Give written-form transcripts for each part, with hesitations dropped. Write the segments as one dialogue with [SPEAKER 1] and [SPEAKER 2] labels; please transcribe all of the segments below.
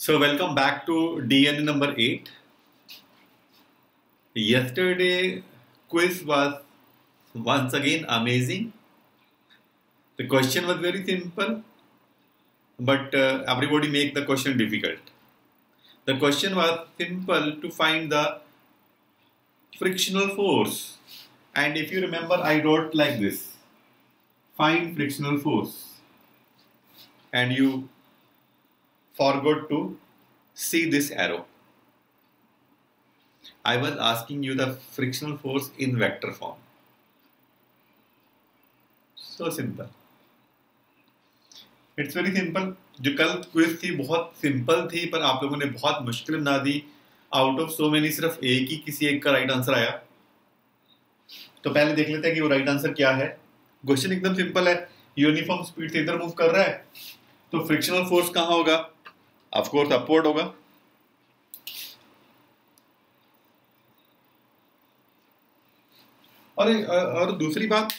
[SPEAKER 1] So welcome back to DNA number 8. Yesterday quiz was once again amazing. The question was very simple, but everybody make the question difficult. The question was simple to find the frictional force. And if you remember, I wrote like this: find frictional force. And you forgot to see this arrow. I was asking you the frictional force in vector form. So simple. It's very simple. जो कल quiz थी बहुत simple थी, पर आप लोगों ने बहुत मुश्किल बना दी. आउट ऑफ सो मेनी सिर्फ एक ही किसी एक का राइट आंसर आया. तो पहले देख लेते हैं कि वो राइट आंसर क्या है. क्वेश्चन एकदम सिंपल है. यूनिफॉर्म स्पीड से इधर मूव कर रहा है, तो फ्रिक्शनल फोर्स कहाँ होगा? ऑफ कोर्स अपवर्ड होगा. और दूसरी बात,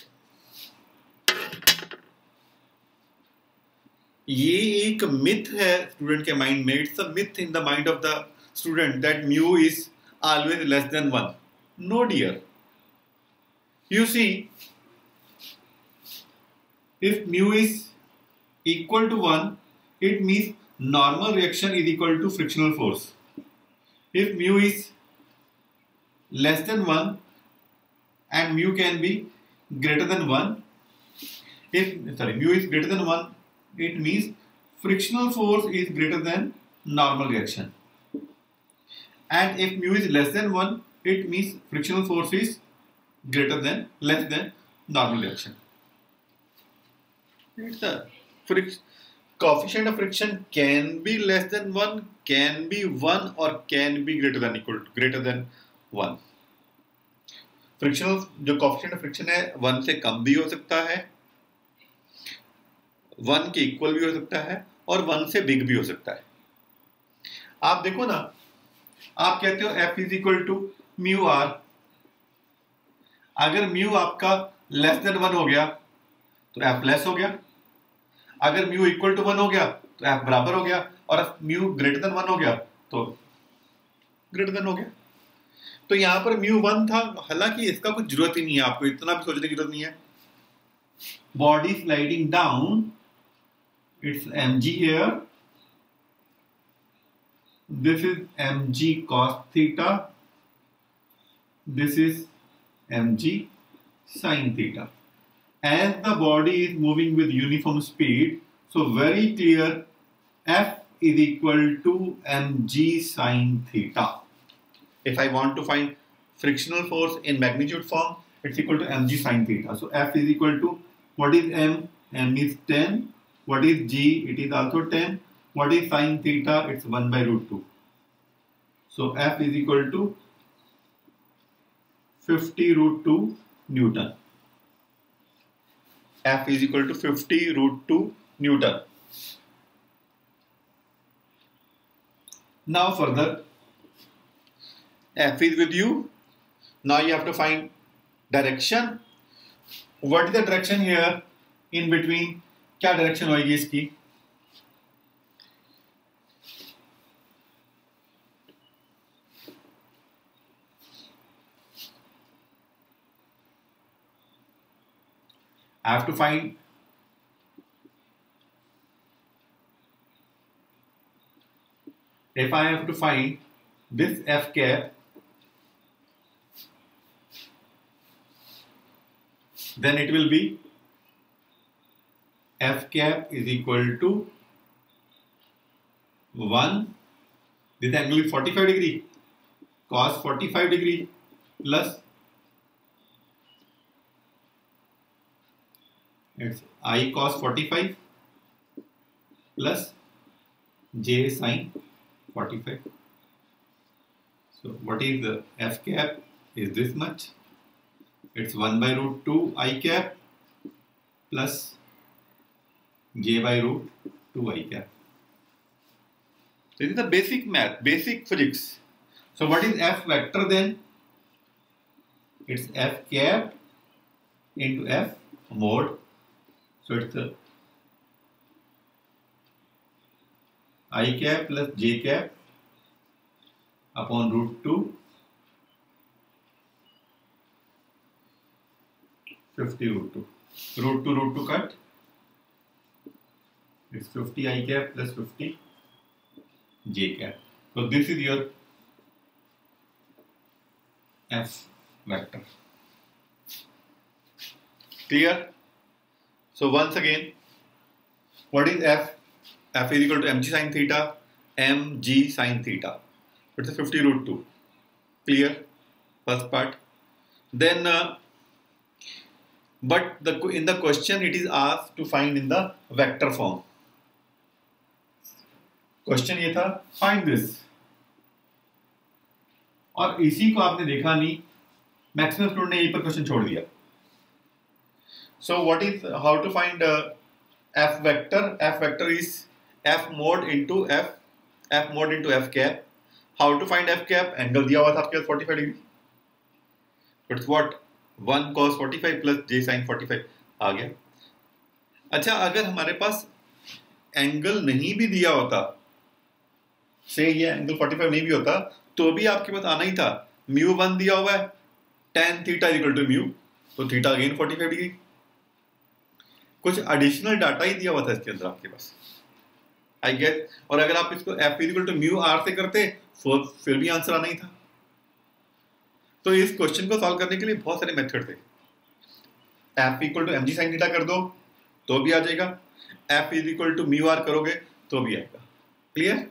[SPEAKER 1] ये एक मिथ है स्टूडेंट के माइंड में. It's a myth in the mind of the student that mu is always less than 1. No dear. You see, if mu is equal to 1, it means normal reaction is equal to frictional force. If mu is less than 1 and mu can be greater than 1, mu is greater than 1, it means frictional force is greater than normal reaction. And if mu is less than 1, it means frictional force is less than normal reaction. It's a coefficient of friction can be less than 1, can be 1, or can be greater than 1. Frictional जो coefficient of friction है 1 से कम भी हो सकता है, 1 के equal भी हो सकता है, और 1 से बिग भी हो सकता है. आप देखो ना, आप कहते हो F is equal to mu R. अगर म्यू आपका लेस देन 1 हो गया तो F लेस हो गया. अगर म्यू इक्वल टू 1 हो गया तो F बराबर हो गया, और म्यू ग्रेटर देन 1 हो गया तो ग्रेटर देन हो गया. तो यहां पर म्यू 1 था, हालांकि इसका कुछ जरूरत ही नहीं है, आपको इतना भी सोचने की जरूरत नहीं है. Body sliding down, it's mg here, this is mg cos theta, this is mg sin theta. As the body is moving with uniform speed, so very clear F is equal to mg sin theta. If I want to find frictional force in magnitude form, it's equal to mg sin theta. So F is equal to, what is m? M is 10. What is g? It is also 10. What is sin theta? It's 1 by root 2. So F is equal to 50 root 2 Newton. F is equal to 50 root 2 Newton. Now further, F is with you. Now you have to find direction. What is the direction here in between? क्या direction होगी इसकी? I have to find if I have to find this F cap, then it will be F cap is equal to 1. This angle is 45 degree, cos 45 degree plus it's I cos 45 plus j sin 45. So what is the F cap? Is this much. It's 1 by root 2 I cap plus j by root 2 I cap. This is the basic math, basic physics. So what is F vector then? It's F cap into F mod. So it's I cap plus J cap upon √2 50 √2 cut. It's 50 I cap plus 50 J cap. So this is your F vector. Clear? So once again, what is F? F is equal to mg sin theta, mg sin theta. It's a 50 √2. Clear? First part. Then, but in the question it is asked to find in the vector form. Question ये था find this, और इसी को आपने देखा नहीं, maximum student ने यहीं पर क्वेश्चन छोड़ दिया. So what is how to find F vector? F vector is F mod into F cap. How to find F cap? Angle दिया हुआ था आपके पास 45 degree. It's what 1 cos 45 plus j sin 45 आ गया. अच्छा, अगर हमारे पास एंगल नहीं भी दिया होता, से ये एंगल 45 नहीं भी होता, तो भी आपके पास आना ही था. μ1 दिया हुआ है, tan theta equal to mu, तो थीटा अगेन 45 डिग्री. कुछ एडिशनल डाटा ही दिया हुआ था इसके अंदर आपके पास, आई गेस. और अगर आप इसको f equal to mu R से करते फिर भी आंसर आना ही था. तो इस क्वेश्चन को सॉल्व करने के लिए बहुत सारे मेथड थे. f equal to mg sin theta कर दो तो भी आ जाएगा, f equal to mu R करोगे तो भी आएगा. Clear?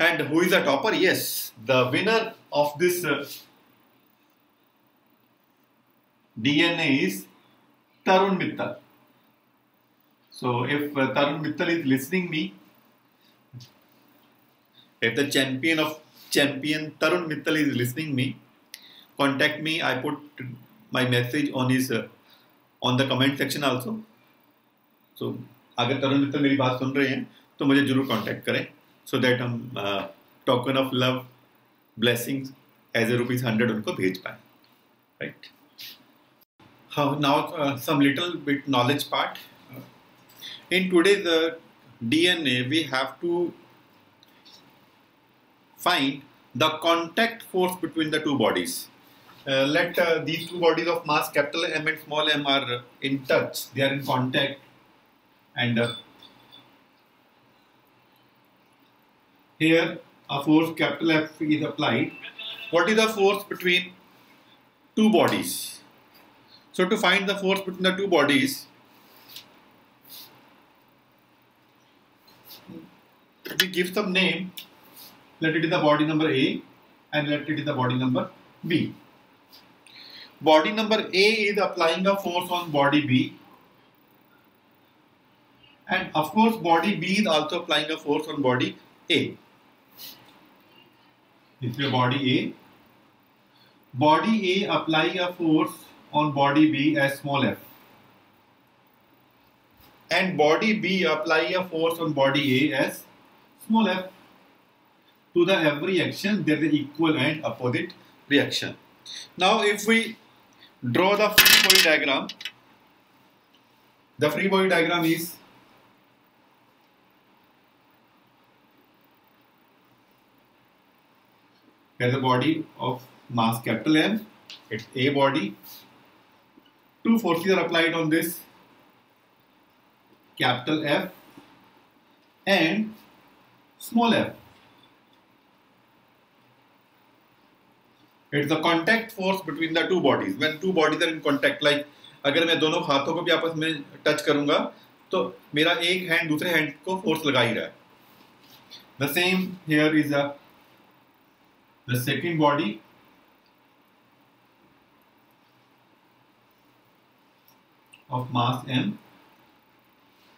[SPEAKER 1] And who is the topper? Yes, the winner of this DNA is Tarun Mittal. So if Tarun Mittal is listening me, if the champion Tarun Mittal is listening me, contact me. I put my message on his on the comment section also. So अगर Tarun Mittal मेरी बात सुन रहे हैं तो मुझे जरूर contact करें, so that हम token of love blessings as a ₹100 उनको भेज पाए. Right? Now some little bit knowledge part. In today's DNA we have to find the contact force between the two bodies. Let these two bodies of mass capital M and small m are in touch, they are in contact, and here a force capital F is applied. What is the force between two bodies? So to find the force between the two bodies, we give some name. Let it is the body number A and let it is the body number B. Body number A is applying a force on body B, and of course body B is also applying a force on body A. This is body A. Body A apply a force on body B as small f, and body B apply a force on body A as small f. To the every action there is equal and opposite reaction. Now if we draw the free body diagram, the free body diagram is here the body of mass capital M, it's A body. Two forces are applied on this capital F and small f. It's the contact force between the two bodies. When two bodies are in contact, like अगर मैं दोनों हाथों को भी आपस में touch करूंगा तो मेरा एक हैंड दूसरे हैंड को फोर्स लगा ही रहा है. The same here is the second body. Of mass m.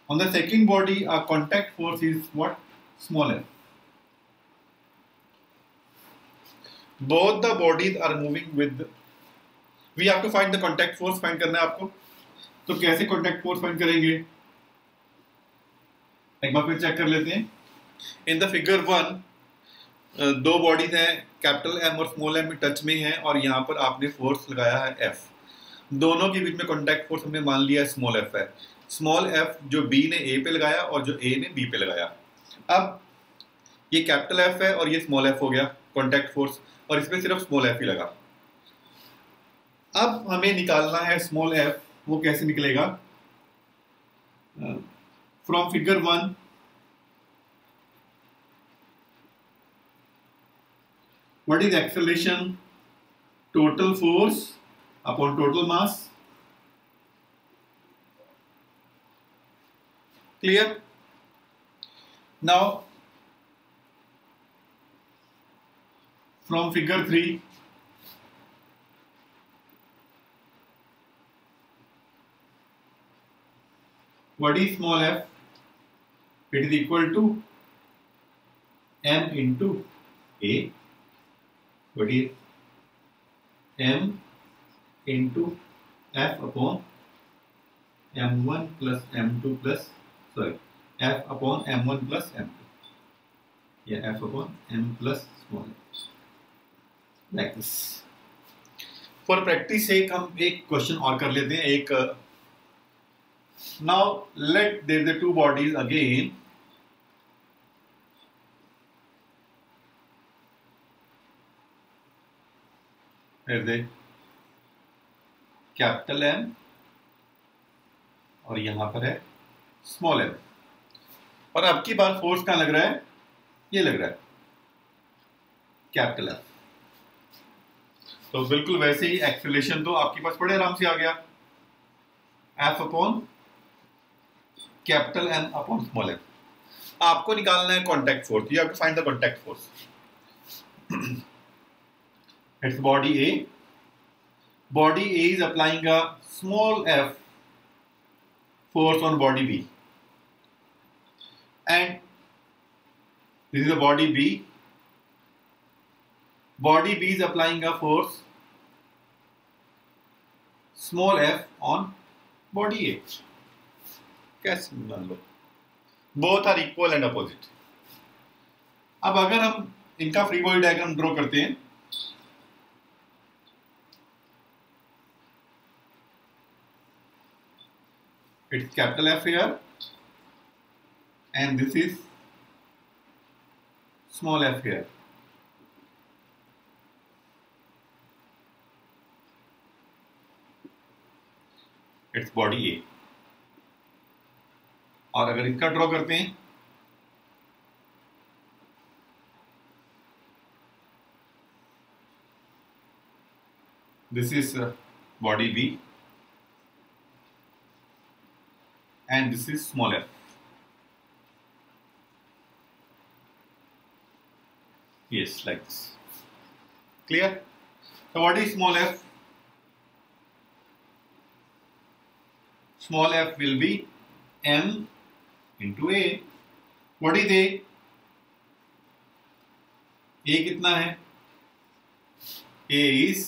[SPEAKER 1] On the second body, our contact force is what? Small f. Both the bodies are moving with. We have to find the contact force. Find करना है आपको. तो कैसे contact force find करेंगे? एक बार फिर check कर लेते हैं. In the figure 1, दो बॉडीज हैं, कैपिटल M और स्मॉल m में टच में हैं और यहाँ पर आपने फोर्स लगाया है F. दोनों के बीच में कॉन्टैक्ट फोर्स हमने मान लिया स्मॉल f है. स्मॉल f जो B ने A पे लगाया और जो A ने B पे लगाया. अब ये कैपिटल एफ है और ये स्मॉल एफ हो गया कॉन्टैक्ट फोर्स, और इसमें सिर्फ स्मॉल एफ ही लगा। अब हमें निकालना है स्मॉल एफ, वो कैसे निकलेगा? From figure 1 what is acceleration total force upon total mass? Clear? Now from figure 3 what is small f? It is equal to m into a. What is m into f upon m1 plus m2 plus f upon m1 plus m2. Yeah, f upon m plus small f. Like this. For practice sake हम एक question और कर लेते हैं। एक now let there the two bodies again. Here they capital M और यहां पर है स्मॉल m, और अब की बार फोर्स कहां लग रहा है? ये लग रहा है कैपिटल F। तो बिल्कुल वैसे ही एक्सेलरेशन तो आपके पास बड़े आराम से आ गया, F upon capital M upon small m। आपको निकालना है contact force, you have to find the contact force. It's body A. Body A is applying a small f force on body B, and this is the body B. Body B is applying a force small f on body A. कैसे मान लो? Both are equal and opposite. अब अगर हम इनका free body diagram draw करते हैं, it's capital F here and this is small f here. It's body A. और अगर इसका ड्रॉ करते हैं, this is body B and this is small f. Yes, like this. Clear? So what is small f? Small f will be m into a. What is a? A कितना है? A is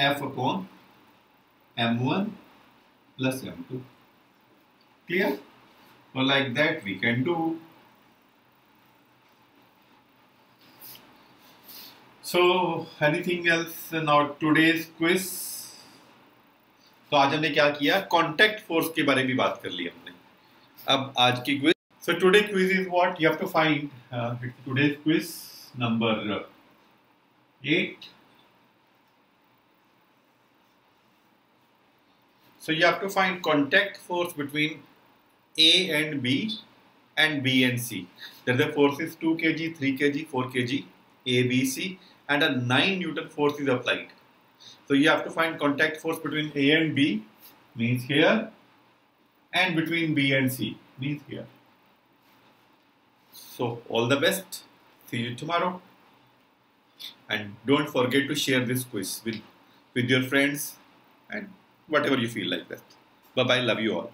[SPEAKER 1] f upon m1 plus m2. Clear? So like that we can do. So anything else? Now today's quiz. तो आज हमने क्या किया? Contact force के बारे में बात कर ली हमने। अब आज की quiz, so today quiz is what you have to find. Today's quiz number 8. So you have to find contact force between A and B and B and C. There the force is 2 kg, 3 kg, 4 kg, A, B, C, and a 9 Newton force is applied. So you have to find contact force between A and B, means here, and between B and C, means here. So all the best. See you tomorrow. And don't forget to share this quiz with your friends and whatever you feel like that. Bye bye. Love you all.